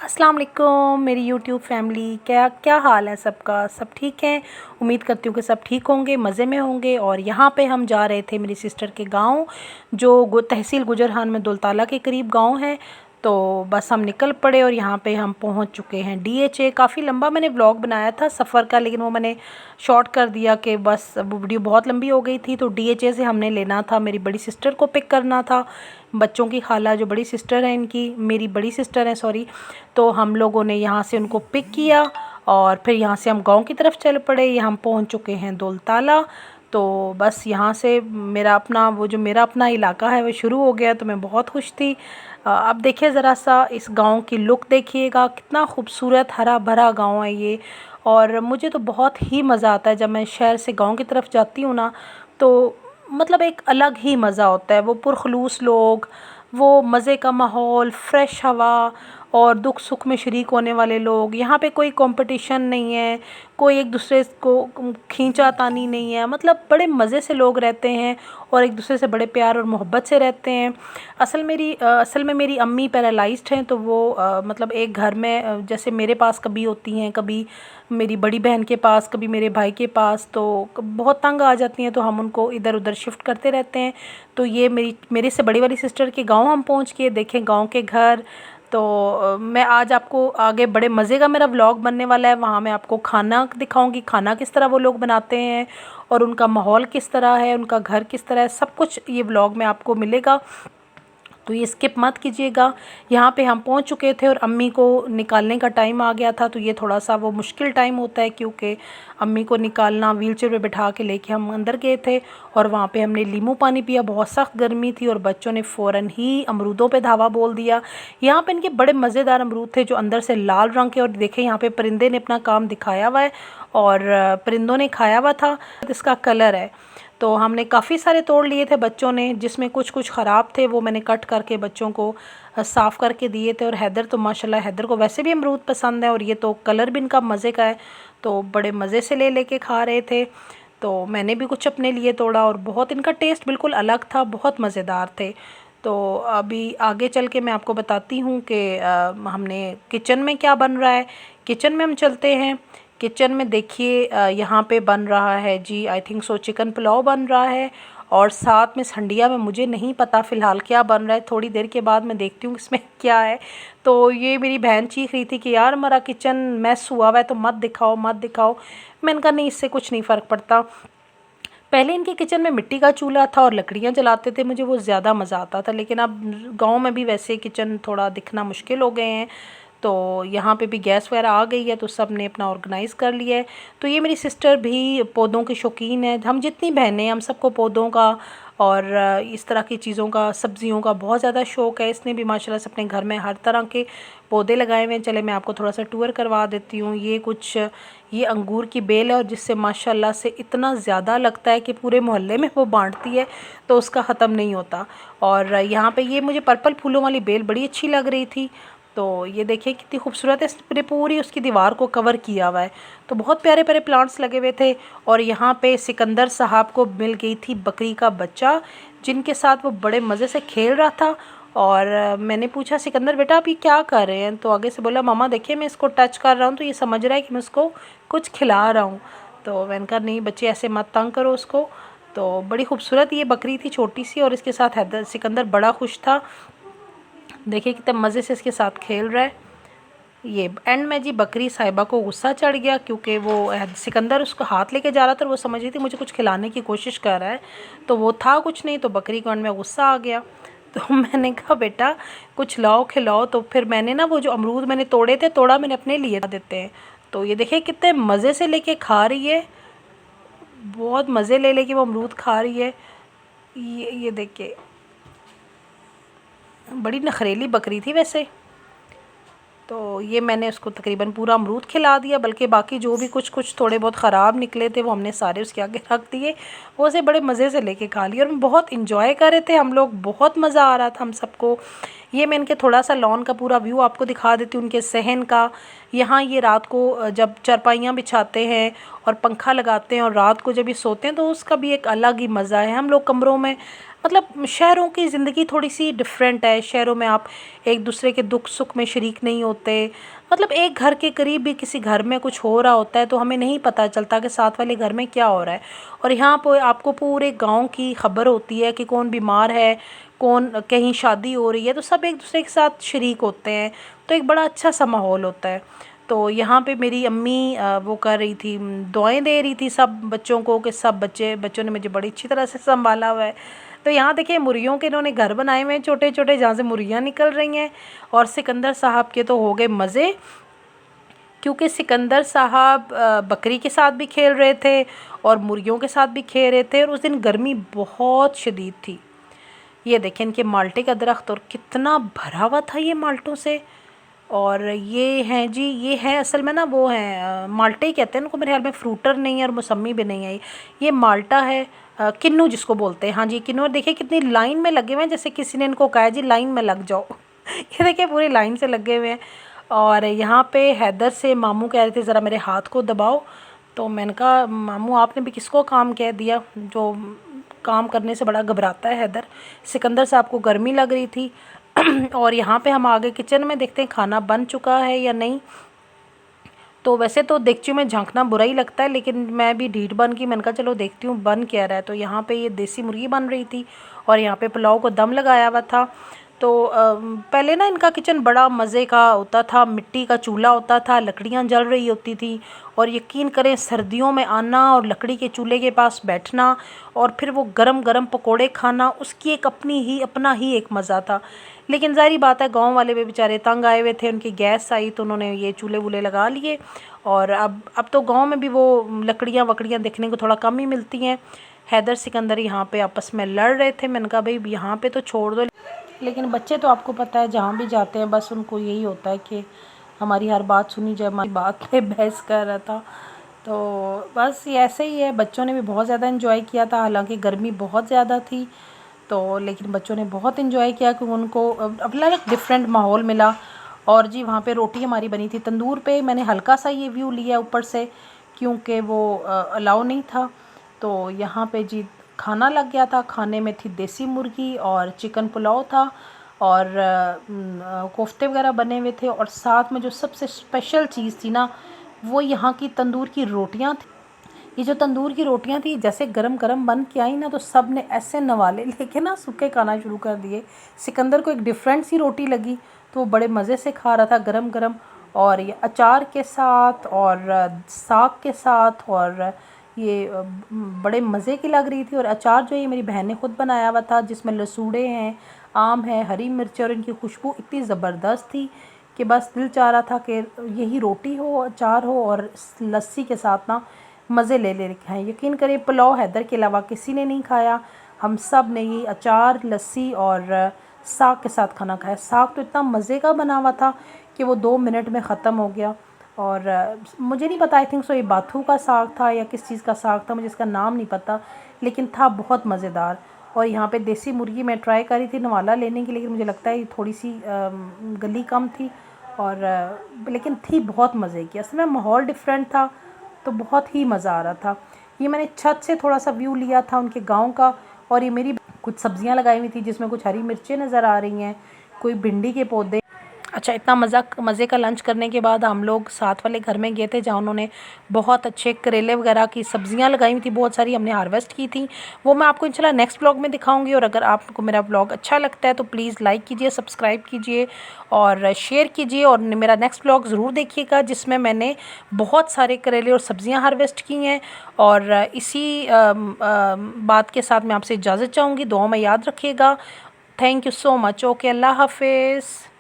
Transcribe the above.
अस्सलाम वालेकुम मेरी यूट्यूब फैमिली, क्या क्या हाल है सबका। सब ठीक हैं। उम्मीद करती हूँ कि सब ठीक होंगे, मज़े में होंगे। और यहाँ पे हम जा रहे थे मेरी सिस्टर के गांव, जो तहसील गुजरहान में दुलताला के करीब गांव है। तो बस हम निकल पड़े और यहाँ पे हम पहुँच चुके हैं DHA। काफ़ी लंबा मैंने व्लॉग बनाया था सफ़र का, लेकिन वो मैंने शॉर्ट कर दिया कि बस वो वीडियो बहुत लंबी हो गई थी। तो DHA से हमने लेना था, मेरी बड़ी सिस्टर को पिक करना था, बच्चों की खाला जो बड़ी सिस्टर है इनकी, मेरी बड़ी सिस्टर है सॉरी। तो हम लोगों ने यहाँ से उनको पिक किया और फिर यहाँ से हम गांव की तरफ चल पड़े। ये हम पहुँच चुके हैं दुलताला। तो बस यहाँ से मेरा अपना इलाका है वो शुरू हो गया, तो मैं बहुत खुश थी। अब देखिए ज़रा सा इस गांव की लुक देखिएगा, कितना खूबसूरत हरा भरा गांव है ये। और मुझे तो बहुत ही मज़ा आता है जब मैं शहर से गांव की तरफ जाती हूँ ना, तो मतलब एक अलग ही मज़ा होता है। वो पुरखलूस लोग, वो मज़े का माहौल, फ्रेश हवा और दुख सुख में शरीक होने वाले लोग। यहाँ पे कोई कंपटीशन नहीं है, कोई एक दूसरे को खींचातानी नहीं है, मतलब बड़े मज़े से लोग रहते हैं और एक दूसरे से बड़े प्यार और मोहब्बत से रहते हैं। असल में मेरी अम्मी पैरालाइज्ड हैं, तो वो मतलब एक घर में जैसे मेरे पास कभी होती हैं, कभी मेरी बड़ी बहन के पास, कभी मेरे भाई के पास, तो बहुत तंग आ जाती हैं, तो हम उनको इधर उधर शिफ्ट करते रहते हैं। तो ये मेरे से बड़ी वाली सिस्टर के गांव हम पहुंच गए, देखें गांव के घर। तो मैं आज आपको आगे बड़े मज़े का मेरा व्लॉग बनने वाला है। वहाँ मैं आपको खाना दिखाऊंगी, खाना किस तरह वो लोग बनाते हैं और उनका माहौल किस तरह है, उनका घर किस तरह है, सब कुछ ये व्लॉग में आपको मिलेगा, तो ये स्किप मत कीजिएगा। यहाँ पे हम पहुँच चुके थे और अम्मी को निकालने का टाइम आ गया था। तो ये थोड़ा सा वो मुश्किल टाइम होता है, क्योंकि अम्मी को निकालना, व्हीलचेयर पे बिठा के लेके हम अंदर गए थे और वहाँ पे हमने नींबू पानी पिया। बहुत सख्त गर्मी थी और बच्चों ने फ़ौरन ही अमरूदों पे धावा बोल दिया। यहाँ पे इनके बड़े मज़ेदार अमरूद थे जो अंदर से लाल रंग के, और देखें यहाँ पे परिंदे ने अपना काम दिखाया हुआ है और परिंदों ने खाया हुआ था, इसका कलर है। तो हमने काफ़ी सारे तोड़ लिए थे बच्चों ने, जिसमें कुछ कुछ ख़राब थे, वो मैंने कट करके बच्चों को साफ़ करके दिए थे। और हैदर तो माशाल्लाह, हैदर को वैसे भी अमरूद पसंद है और ये तो कलर भी इनका मज़े का है, तो बड़े मज़े से ले लेके खा रहे थे। तो मैंने भी कुछ अपने लिए तोड़ा और बहुत इनका टेस्ट बिल्कुल अलग था, बहुत मज़ेदार थे। तो अभी आगे चल के मैं आपको बताती हूँ कि हमने किचन में क्या बन रहा है। किचन में हम चलते हैं। किचन में देखिए यहाँ पे बन रहा है जी, I think so chicken pulao बन रहा है और साथ में संडिया में मुझे नहीं पता फ़िलहाल क्या बन रहा है, थोड़ी देर के बाद मैं देखती हूँ इसमें क्या है। तो ये मेरी बहन चीख रही थी कि यार हमारा किचन मैस हुआ हुआ है, तो मत दिखाओ मत दिखाओ। मैंने कहा नहीं, इससे कुछ नहीं फ़र्क पड़ता। पहले इनके किचन में मिट्टी का चूल्हा था और लकड़ियाँ जलाते थे, मुझे वो ज़्यादा मज़ा आता था, लेकिन अब गांव में भी वैसे किचन थोड़ा दिखना मुश्किल हो गए हैं। तो यहाँ पे भी गैस वगैरह आ गई है, तो सब ने अपना ऑर्गेनाइज़ कर लिया है। तो ये मेरी सिस्टर भी पौधों की शौकीन है, हम जितनी बहनें, हम सबको पौधों का और इस तरह की चीज़ों का, सब्जियों का बहुत ज़्यादा शौक़ है। इसने भी माशाल्लाह से अपने घर में हर तरह के पौधे लगाए हुए हैं। चले मैं आपको थोड़ा सा टूर करवा देती हूँ। ये अंगूर की बेल है और जिससे माशाल्लाह से इतना ज़्यादा लगता है कि पूरे मोहल्ले में वो बांटती है, तो उसका ख़त्म नहीं होता। और यहाँ पे ये मुझे पर्पल फूलों वाली बेल बड़ी अच्छी लग रही थी, तो ये देखिए कितनी खूबसूरत है, इसने पूरी उसकी दीवार को कवर किया हुआ है। तो बहुत प्यारे प्यारे प्लांट्स लगे हुए थे। और यहाँ पे सिकंदर साहब को मिल गई थी बकरी का बच्चा, जिनके साथ वो बड़े मज़े से खेल रहा था। और मैंने पूछा सिकंदर बेटा आप ये क्या कर रहे हैं, तो आगे से बोला मामा देखिए मैं इसको टच कर रहा हूँ, तो ये समझ रहा है कि मैं उसको कुछ खिला रहा हूँ। तो मैंने कहा नहीं बच्चे ऐसे मत तंग करो उसको। तो बड़ी खूबसूरत ये बकरी थी, छोटी सी, और इसके साथ हैदर सिकंदर बड़ा खुश था। देखिए कितने मज़े से इसके साथ खेल रहा है। ये एंड में जी बकरी साहिबा को गुस्सा चढ़ गया, क्योंकि वो सिकंदर उसको हाथ लेके जा रहा था और वो समझ रही थी मुझे कुछ खिलाने की कोशिश कर रहा है, तो वो था कुछ नहीं। तो बकरी को एंड में गुस्सा आ गया। तो मैंने कहा बेटा कुछ लाओ खिलाओ। तो फिर मैंने ना वो जो अमरूद मैंने तोड़े थे, तोड़ा मैंने अपने लिए देते हैं। तो ये देखिए कितने मज़े से लेके खा रही है, बहुत मज़े ले लेके वो अमरूद खा रही है। ये देखिए बड़ी नखरेली बकरी थी वैसे। तो ये मैंने उसको तकरीबन पूरा अमरूद खिला दिया, बल्कि बाकी जो भी कुछ कुछ थोड़े बहुत ख़राब निकले थे वो हमने सारे उसके आगे रख दिए। वो उसे बड़े मज़े से लेके खा लिया और हम बहुत इंजॉय कर रहे थे हम लोग, बहुत मज़ा आ रहा था हम सबको। ये मैं इनके थोड़ा सा लॉन का पूरा व्यू आपको दिखा देती हूँ, उनके सहन का। यहाँ ये रात को जब चारपाइयाँ बिछाते हैं और पंखा लगाते हैं और रात को जब ये सोते हैं, तो उसका भी एक अलग ही मज़ा है। हम लोग कमरों में मतलब शहरों की ज़िंदगी थोड़ी सी डिफरेंट है। शहरों में आप एक दूसरे के दुख सुख में शरीक नहीं होते। मतलब एक घर के करीब भी किसी घर में कुछ हो रहा होता है तो हमें नहीं पता चलता कि साथ वाले घर में क्या हो रहा है। और यहाँ पर आपको पूरे गांव की खबर होती है कि कौन बीमार है, कौन कहीं शादी हो रही है, तो सब एक दूसरे के साथ शरीक होते हैं। तो एक बड़ा अच्छा सा माहौल होता है। तो यहाँ पे मेरी अम्मी वो कर रही थी, दुआएं दे रही थी सब बच्चों को कि सब बच्चों ने मुझे बड़ी अच्छी तरह से संभाला हुआ है। तो यहाँ देखिए मुर्गियों के इन्होंने घर बनाए हुए हैं छोटे छोटे, जहाँ से मुर्गियाँ निकल रही हैं। और सिकंदर साहब के तो हो गए मज़े, क्योंकि सिकंदर साहब बकरी के साथ भी खेल रहे थे और मुर्गियों के साथ भी खेल रहे थे। और उस दिन गर्मी बहुत शदीद थी। ये देखें इनके माल्टे का दरख्त, और कितना भरा हुआ था ये माल्टों से। और ये हैं जी, ये है असल में ना वो हैं माल्टे ही कहते हैं इनको मेरे ख्याल में, फ्रूटर नहीं है और मौसमी भी नहीं है। ये माल्टा है, किन्नू जिसको बोलते हैं। हाँ जी किन्नू। और देखिए कितनी लाइन में लगे हुए हैं, जैसे किसी ने इनको कहा है जी लाइन में लग जाओ। ये देखिए पूरी लाइन से लगे हुए हैं। और यहाँ पे हैदर से मामू कह रहे थे ज़रा मेरे हाथ को दबाओ। तो मैंने कहा मामू आपने भी किसको काम कह दिया, जो काम करने से बड़ा घबराता है हैदर। सिकंदर साहब को गर्मी लग रही थी। और यहाँ पे हम आगे किचन में देखते हैं खाना बन चुका है या नहीं। तो वैसे तो देगची में झांकना बुरा ही लगता है, लेकिन मैं भी ढीठ बन की, मैंने कहा चलो देखती हूँ बन क्या रहा है। तो यहाँ पे ये देसी मुर्गी बन रही थी और यहाँ पे पुलाव को दम लगाया हुआ था। तो पहले ना इनका किचन बड़ा मज़े का होता था, मिट्टी का चूल्हा होता था, लकड़ियाँ जल रही होती थी। और यकीन करें सर्दियों में आना और लकड़ी के चूल्हे के पास बैठना और फिर वो गरम गरम पकोड़े खाना, उसकी एक अपना ही एक मज़ा था। लेकिन ज़ाहिर बात है गांव वाले भी बेचारे तंग आए हुए थे, उनकी गैस आई तो उन्होंने ये चूल्हे वूल्हे लगा लिए। और अब तो गांव में भी वो लकड़ियाँ वकड़ियाँ देखने को थोड़ा कम ही मिलती हैं। हैदर सिकंदर यहाँ पे आपस में लड़ रहे थे। मैंने कहा भाई यहाँ पे तो छोड़ दो, लेकिन बच्चे तो आपको पता है जहाँ भी जाते हैं बस उनको यही होता है कि हमारी हर बात सुनी जाए। हमारी बात पे बहस कर रहा था। तो बस ये ऐसे ही है, बच्चों ने भी बहुत ज़्यादा इन्जॉय किया था, हालांकि गर्मी बहुत ज़्यादा थी। तो लेकिन बच्चों ने बहुत इन्जॉय किया कि उनको अपना एक डिफरेंट माहौल मिला। और जी वहाँ पे रोटी हमारी बनी थी तंदूर पे। मैंने हल्का सा ये व्यू लिया ऊपर से क्योंकि वो अलाउ नहीं था। तो यहाँ पे जी खाना लग गया था। खाने में थी देसी मुर्गी और चिकन पुलाव था और कोफ्ते वगैरह बने हुए थे। और साथ में जो सबसे स्पेशल चीज़ थी ना, वो यहाँ की तंदूर की रोटियाँ थी। ये जो तंदूर की रोटियां थी जैसे गरम गरम बन के आई ना, तो सब ने ऐसे नवाले लेके ना सूखे खाना शुरू कर दिए। सिकंदर को एक डिफरेंट सी रोटी लगी तो वो बड़े मज़े से खा रहा था गरम गरम, और ये अचार के साथ और साग के साथ। और ये बड़े मज़े की लग रही थी। और अचार जो ये मेरी बहन ने ख़ुद बनाया हुआ था, जिसमें लसूड़े हैं, आम है, हरी मिर्च, और इनकी खुशबू इतनी ज़बरदस्त थी कि बस दिल चाह रहा था कि यही रोटी हो, अचार हो और लस्सी के साथ ना मज़े ले रखे हैं। यकीन करें पुलाव हैदर के अलावा किसी ने नहीं खाया। हम सब ने ये अचार, लस्सी और साग के साथ खाना खाया। साग तो इतना मज़े का बना हुआ था कि वो 2 मिनट में ख़त्म हो गया। और मुझे नहीं पता, आई थिंक सो ये बाथू का साग था या किस चीज़ का साग था, मुझे इसका नाम नहीं पता, लेकिन था बहुत मज़ेदार। और यहाँ पे देसी मुर्गी मैं ट्राई करी थी नवाला लेने की, लेकिन मुझे लगता है ये थोड़ी सी गली कम थी। और लेकिन थी बहुत मज़े की। असल में माहौल डिफरेंट था तो बहुत ही मज़ा आ रहा था। ये मैंने छत से थोड़ा सा व्यू लिया था उनके गांव का। और ये मेरी कुछ सब्जियां लगाई हुई थी जिसमें कुछ हरी मिर्चें नज़र आ रही हैं, कोई भिंडी के पौधे। अच्छा, इतना मज़े का लंच करने के बाद हम लोग साथ वाले घर में गए थे जहाँ उन्होंने बहुत अच्छे करेले वगैरह की सब्जियां लगाई हुई थी, बहुत सारी हमने हार्वेस्ट की थी। वो मैं आपको इंशाल्लाह नेक्स्ट ब्लॉग में दिखाऊंगी। और अगर आपको मेरा ब्लॉग अच्छा लगता है तो प्लीज़ लाइक कीजिए, सब्सक्राइब कीजिए और शेयर कीजिए। और मेरा नेक्स्ट ब्लॉग ज़रूर देखिएगा जिसमें मैंने बहुत सारे करेले और सब्ज़ियाँ हार्वेस्ट की हैं। और इसी बात के साथ मैं आपसे इजाज़त चाहूँगी। दुआ में याद रखिएगा। Thank you so much. Okay, Allah हाफिज़।